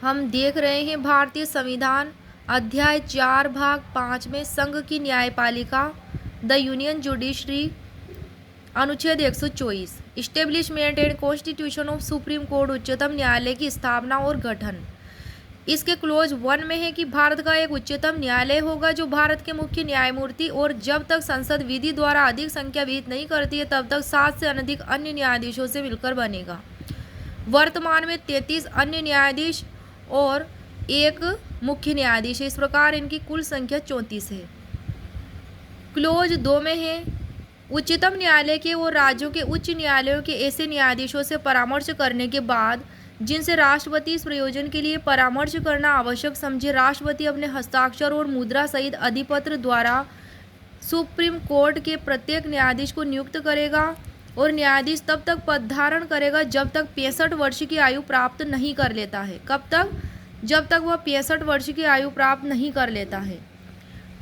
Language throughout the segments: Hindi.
हम देख रहे हैं भारतीय संविधान अध्याय 4 भाग 5 में संघ की न्यायपालिका द यूनियन जुडिशरी अनुच्छेद 124 establishment and constitution of supreme court उच्चतम न्यायालय की स्थापना और गठन। इसके क्लोज 1 में है कि भारत का एक उच्चतम न्यायालय होगा जो भारत के मुख्य न्यायमूर्ति और जब तक संसद विधि द्वारा अधिक संख्या विहित नहीं करती है तब तक 7 से अधिक अन्य न्यायाधीशों से मिलकर बनेगा। वर्तमान में 33 अन्य न्यायाधीश और एक मुख्य न्यायाधीश है। इस प्रकार इनकी कुल संख्या 34 है। क्लोज 2 में है उच्चतम न्यायालय के और राज्यों के उच्च न्यायालयों के ऐसे न्यायाधीशों से परामर्श करने के बाद जिनसे राष्ट्रपति इस प्रयोजन के लिए परामर्श करना आवश्यक समझे, राष्ट्रपति अपने हस्ताक्षर और मुद्रा सहित अधिपत्र द्वारा सुप्रीम कोर्ट के प्रत्येक न्यायाधीश को नियुक्त करेगा और न्यायाधीश तब तक पद धारण करेगा जब तक 65 वर्ष की आयु प्राप्त नहीं कर लेता है। कब तक? जब तक वह 65 वर्ष की आयु प्राप्त नहीं कर लेता है।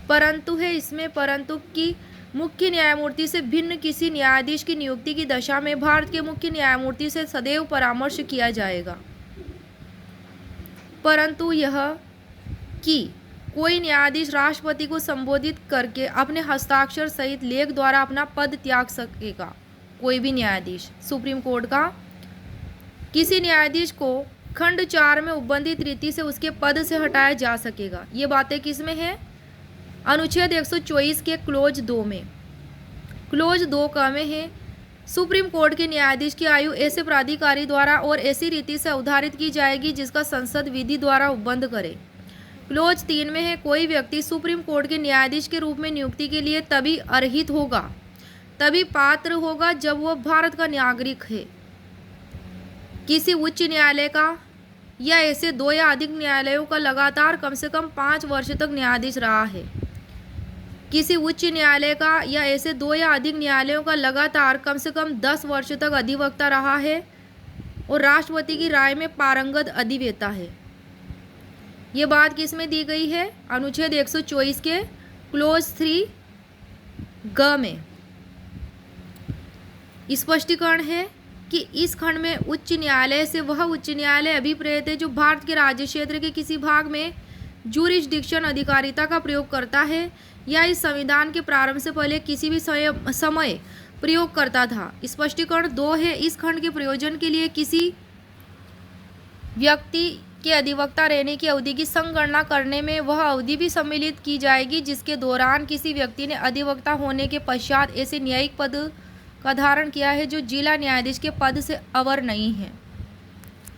परंतु है इसमें परंतु कि मुख्य न्यायमूर्ति से भिन्न किसी न्यायाधीश की नियुक्ति की दशा में भारत के मुख्य न्यायमूर्ति से सदैव परामर्श किया जाएगा। परंतु यह कि कोई न्यायाधीश राष्ट्रपति को संबोधित करके अपने हस्ताक्षर सहित लेख द्वारा अपना पद त्याग सकेगा। कोई भी न्यायाधीश सुप्रीम कोर्ट का किसी न्यायाधीश को खंड 4 में उपबंधित रीति से उसके पद से हटाया जा सकेगा। ये बातें किस में है? अनुच्छेद 124 के क्लोज 2 में। क्लोज 2 का में है सुप्रीम कोर्ट के न्यायाधीश की आयु ऐसे प्राधिकारी द्वारा और ऐसी रीति से अवधारित की जाएगी जिसका संसद विधि द्वारा उपबंध करे। क्लोज 3 में है कोई व्यक्ति सुप्रीम कोर्ट के न्यायाधीश के रूप में नियुक्ति के लिए तभी अर्हित होगा, तभी पात्र होगा जब वह भारत का नागरिक है, किसी उच्च न्यायालय का या ऐसे 2 या अधिक न्यायालयों का लगातार कम से कम 5 वर्ष तक न्यायाधीश रहा है, किसी उच्च न्यायालय का या ऐसे 2 या अधिक न्यायालयों का लगातार कम से कम 10 वर्ष तक अधिवक्ता रहा है और राष्ट्रपति की राय में पारंगत अधिवक्ता है। ये बात किस में दी गई है? अनुच्छेद 124 के क्लोज 3 ग में। स्पष्टीकरण है कि इस खंड में उच्च न्यायालय से वह उच्च न्यायालय अभिप्रेत है जो भारत के राज्य क्षेत्र के किसी भाग में जुरिस्डिक्शन अधिकारिता का प्रयोग करता है या इस संविधान के प्रारंभ से पहले किसी भी समय प्रयोग करता था। स्पष्टीकरण 2 है इस खंड के प्रयोजन के लिए किसी व्यक्ति के अधिवक्ता रहने की अवधि की संगणना करने में वह अवधि भी सम्मिलित की जाएगी जिसके दौरान किसी व्यक्ति ने अधिवक्ता होने के पश्चात ऐसे न्यायिक पद का धारण किया है जो जिला न्यायाधीश के पद से अवर नहीं है।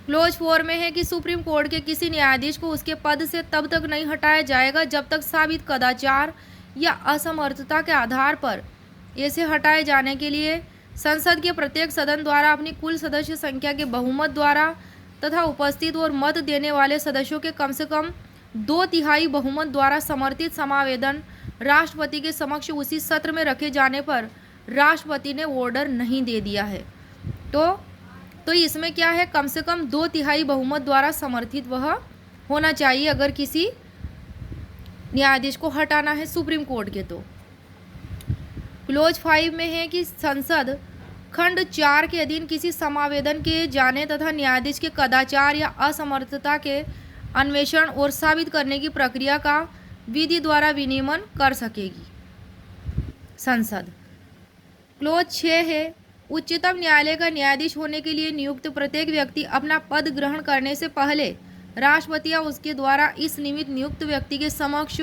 क्लोज 4 में है कि सुप्रीम कोर्ट के किसी न्यायाधीश को उसके पद से तब तक नहीं हटाया जाएगा जब तक साबित कदाचार या असमर्थता के आधार पर ऐसे हटाए जाने के लिए संसद के प्रत्येक सदन द्वारा अपनी कुल सदस्य संख्या के बहुमत द्वारा तथा उपस्थित और मत देने वाले सदस्यों के कम से कम 2/3 बहुमत द्वारा समर्थित समावेदन राष्ट्रपति के समक्ष उसी सत्र में रखे जाने पर राष्ट्रपति ने ऑर्डर नहीं दे दिया है तो इसमें क्या है? कम से कम 2/3 बहुमत द्वारा समर्थित वह होना चाहिए अगर किसी न्यायाधीश को हटाना है सुप्रीम कोर्ट के। तो क्लोज 5 में है कि संसद खंड 4 के अधीन किसी समावेदन के जाने तथा न्यायाधीश के कदाचार या असमर्थता के अन्वेषण और साबित करने की प्रक्रिया का विधि द्वारा विनियमन कर सकेगी संसद। क्लोज 6 है उच्चतम न्यायालय का न्यायाधीश होने के लिए नियुक्त प्रत्येक व्यक्ति अपना पद ग्रहण करने से पहले राष्ट्रपति या उसके द्वारा इस निमित्त नियुक्त व्यक्ति के समक्ष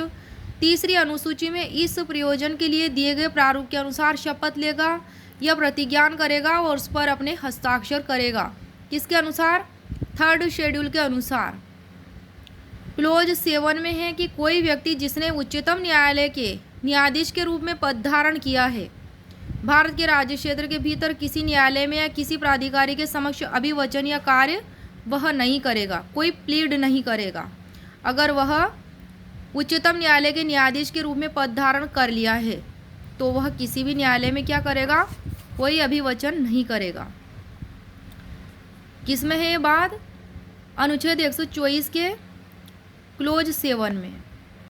तीसरी अनुसूची में इस प्रयोजन के लिए दिए गए प्रारूप के अनुसार शपथ लेगा या प्रतिज्ञान करेगा और उस पर अपने हस्ताक्षर करेगा। किसके अनुसार? 3rd शेड्यूल के अनुसार। क्लोज 7 में है कि कोई व्यक्ति जिसने उच्चतम न्यायालय के न्यायाधीश के रूप में पद धारण किया है भारत के राज्य क्षेत्र के भीतर किसी न्यायालय में या किसी प्राधिकारी के समक्ष अभिवचन या कार्य वह नहीं करेगा, कोई प्लीड नहीं करेगा। अगर वह उच्चतम न्यायालय के न्यायाधीश के रूप में पद धारण कर लिया है तो वह किसी भी न्यायालय में क्या करेगा? कोई अभिवचन नहीं करेगा। किस में है ये बात? अनुच्छेद 124 के क्लोज 7 में।